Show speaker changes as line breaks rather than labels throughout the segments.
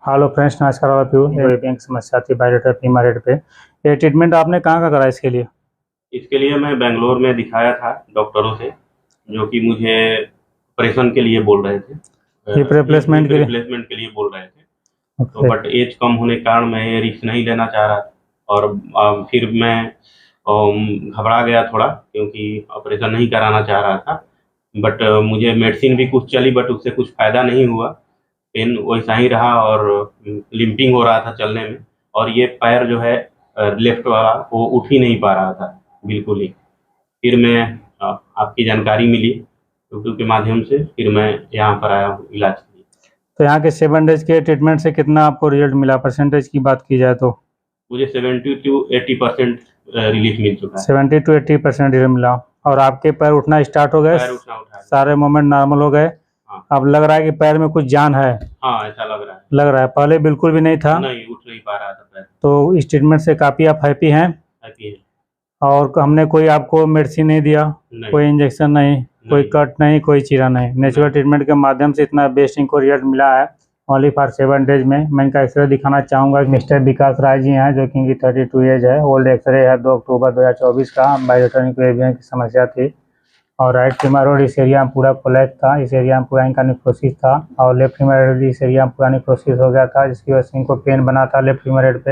Hello friends, नमस्कार आप ये बैंक समस्या थी बायोडेटा फीमा रेट पे। ये ट्रीटमेंट आपने कहाँ का करा इसके लिए?
इसके लिए मैं बेंगलोर में दिखाया था डॉक्टरों से, जो कि मुझे ऑपरेशन के लिए बोल रहे थे,
हिप रिप्लेसमेंट के लिए?
रिप्लेसमेंट के लिए बोल रहे थे। तो
ओके।
बट एज कम होने के कारण मैं ये रिस्क नहीं लेना चाह रहा, और फिर मैं घबरा गया थोड़ा, क्योंकि ऑपरेशन नहीं कराना चाह रहा था। बट मुझे मेडिसिन भी कुछ चली, बट उससे कुछ फ़ायदा नहीं हुआ। पेन वैसा ही रहा, और लिम्पिंग हो रहा था चलने में। और ये पैर जो है लेफ्ट वाला, वो उठ ही नहीं पा रहा था बिल्कुल ही। फिर मैं आपकी जानकारी मिली यूट्यूब के माध्यम से, फिर मैं यहाँ पर आया हूँ इलाज के लिए।
तो यहाँ के 7 डेज के ट्रीटमेंट से कितना आपको रिजल्ट मिला? परसेंटेज की बात की जाए तो
मुझे 70 to 80% रिलीफ मिल चुका है।
70 to 80% रिजल्ट मिला। और आपके पैर उठना स्टार्ट हो गए?
पैर उठा है।
सारे मूवमेंट नॉर्मल हो गए?
हाँ।
अब लग रहा है कि पैर में कुछ जान है?
हाँ, ऐसा लग रहा है।
पहले बिल्कुल भी नहीं था?
नहीं, उठ नहीं पा रहा था पैर।
तो इस ट्रीटमेंट से काफ़ी आप हैप्पी हैं?
हैप्पी है।
और हमने कोई आपको मेडिसिन नहीं दिया?
नहीं।
कोई इंजेक्शन नहीं, कोई कट नहीं, कोई चीरा नहीं, नेचुरल ट्रीटमेंट के माध्यम से इतना बेस्ट इनको रिजल्ट मिला है ओनली फॉर 7 डेज में। मैं इनका एक्सरे दिखाना चाहूँगा। मिस्टर विकास राय जी हैं, जो कि इनकी 32 एज है। ओल्ड एक्सरे है 2 अक्टूबर 2024 का। बायोटनिक वेरिएंट की समस्या थी, और राइट फीमर रोड इस एरिया में पूरा कोलैप्स था। इस एरिया में पूरा इनका निक्रोसिस था, और लेफ्ट फीमर रोड इस एरिया में पूरा निक्रोसिस हो गया था, जिसकी वजह से इनको पेन बना था लेफ्ट फीमर हेड पे।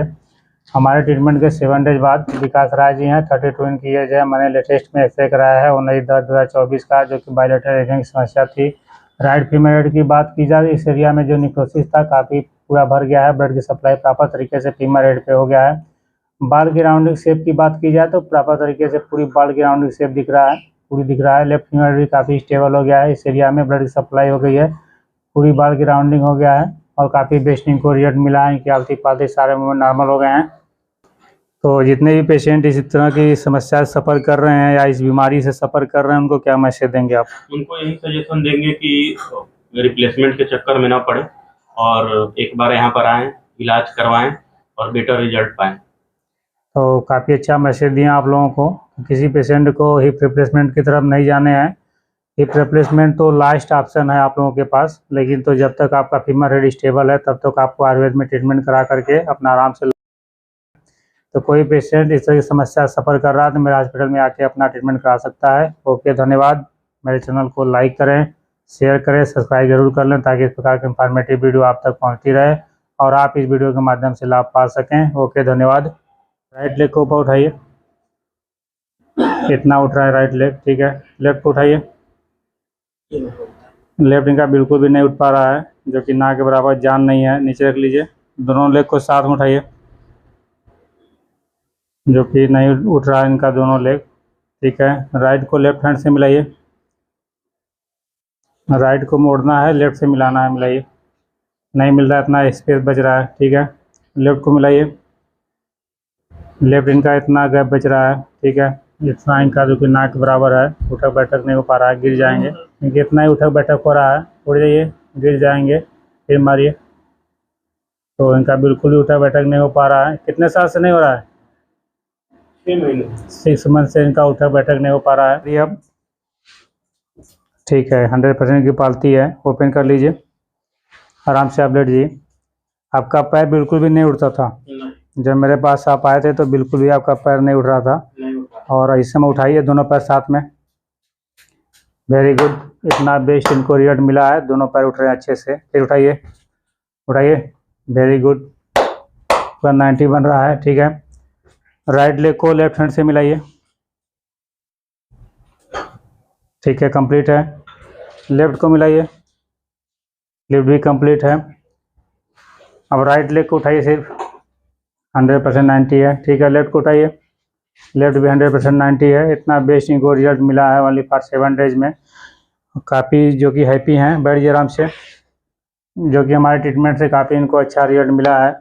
हमारे ट्रीटमेंट के 7 डेज बाद विकास राय जी हैं, 32 इनकी एज है। मैंने लेटेस्ट में एक्सरे कराया है 19/10/2024 का, जो कि बायोलेटरल एजिंग की समस्या थी। राइट फीमर हेड की बात की जाए, इस एरिया में जो निक्रोसिस था काफ़ी पूरा भर गया है। ब्लड की सप्लाई प्रॉपर तरीके से फीमर हेड पे हो गया है। बाल की राउंडिंग शेप की बात की जाए तो प्रॉपर तरीके से पूरी बाल की राउंडिंग शेप दिख रहा है, पूरी दिख रहा है। लेफ्ट फीमर भी काफ़ी स्टेबल हो गया है। इस एरिया में ब्लड की सप्लाई हो गई है, पूरी बाल की राउंडिंग हो गया है, और काफ़ी बेस्ट इनको रिजल्ट मिला है। इनकी आलती पालती सारे मूवमेंट नॉर्मल हो गए हैं। तो जितने भी पेशेंट इस तरह की समस्या से सफ़र कर रहे हैं या इस बीमारी से सफ़र कर रहे हैं, उनको क्या मैसेज देंगे आप?
उनको यही सजेशन देंगे कि रिप्लेसमेंट के चक्कर में ना पड़े, और एक बार यहाँ पर आएँ, इलाज करवाएं और बेटर रिजल्ट पाएं।
तो काफ़ी अच्छा मैसेज दिया आप लोगों को। किसी पेशेंट को हिप रिप्लेसमेंट की तरफ नहीं जाने हैं। हिप रिप्लेसमेंट तो लास्ट ऑप्शन है आप लोगों के पास, लेकिन तो जब तक आपका फीमर हेड स्टेबल है तब तक आपको आयुर्वेद में ट्रीटमेंट करा करके अपना आराम से। तो कोई पेशेंट इस तरह की समस्या सफ़र कर रहा है तो मेरे हॉस्पिटल में आके अपना ट्रीटमेंट करा सकता है। ओके, धन्यवाद। मेरे चैनल को लाइक करें, शेयर करें, सब्सक्राइब जरूर कर लें, ताकि इस प्रकार की इंफॉर्मेटिव वीडियो आप तक पहुंचती रहे और आप इस वीडियो के माध्यम से लाभ पा सकें। ओके, धन्यवाद। राइट लेग को ऊपर उठाइए, इतना उठ रहा है राइट लेग, ठीक है। लेफ्ट को उठाइए, लेफ्ट इनका बिल्कुल भी नहीं उठ पा रहा है, जो कि ना के बराबर जान नहीं है। नीचे रख लीजिए, दोनों लेग को साथ में उठाइए, जो कि नहीं उठ रहा है इनका दोनों लेग, ठीक है। राइट को लेफ्ट हैंड से मिलाइए, राइट को मोड़ना है, लेफ्ट से मिलाना है, मिलाइए। नहीं मिल रहा है, इतना स्पेस बच रहा है, ठीक है। लेफ्ट को मिलाइए, लेफ्ट इनका इतना गैप बच रहा है, ठीक है। इतना इनका जो कि नाक बराबर है, उठक बैठक नहीं हो पा रहा है, गिर जाएंगे। इनके इतना ही उठक बैठक हो रहा है, उड़ जाइए, गिर जाएंगे, फिर मारिए। तो इनका बिल्कुल ही उठक बैठक नहीं हो पा रहा है। कितने साल से नहीं हो रहा है? 6 मंथ से इनका उठक बैठक नहीं हो पा रहा है। अब ठीक है, 100% की पालती है। ओपन कर लीजिए, आराम से आप लेट जाइए। आपका पैर बिल्कुल भी नहीं उठता था? जब मेरे पास आप आए थे तो बिल्कुल भी आपका पैर नहीं उठ रहा था। और इस समय उठाइए दोनों पैर साथ में। वेरी गुड, इतना बेस्ट इनको रिजल्ट मिला है, दोनों पैर उठ रहे हैं अच्छे से। फिर उठाइए, उठाइए, वेरी गुड, पूरा 90 बन रहा है, ठीक है। राइट लेग को लेफ्ट हैंड से मिलाइए, ठीक है, कंप्लीट है। लेफ्ट को मिलाइए, लेफ्ट भी कंप्लीट है। अब राइट लेग को उठाइए, सिर्फ 100% 90 है, ठीक है। लेफ्ट को उठाइए, लेफ्ट भी 100% 90 है। इतना बेस्ट इनको रिजल्ट मिला है ओनली फॉर 7 डेज में। काफ़ी जो कि हैप्पी हैं, बैठ जाइए आराम से। जो कि हमारे ट्रीटमेंट से काफ़ी इनको अच्छा रिजल्ट मिला है।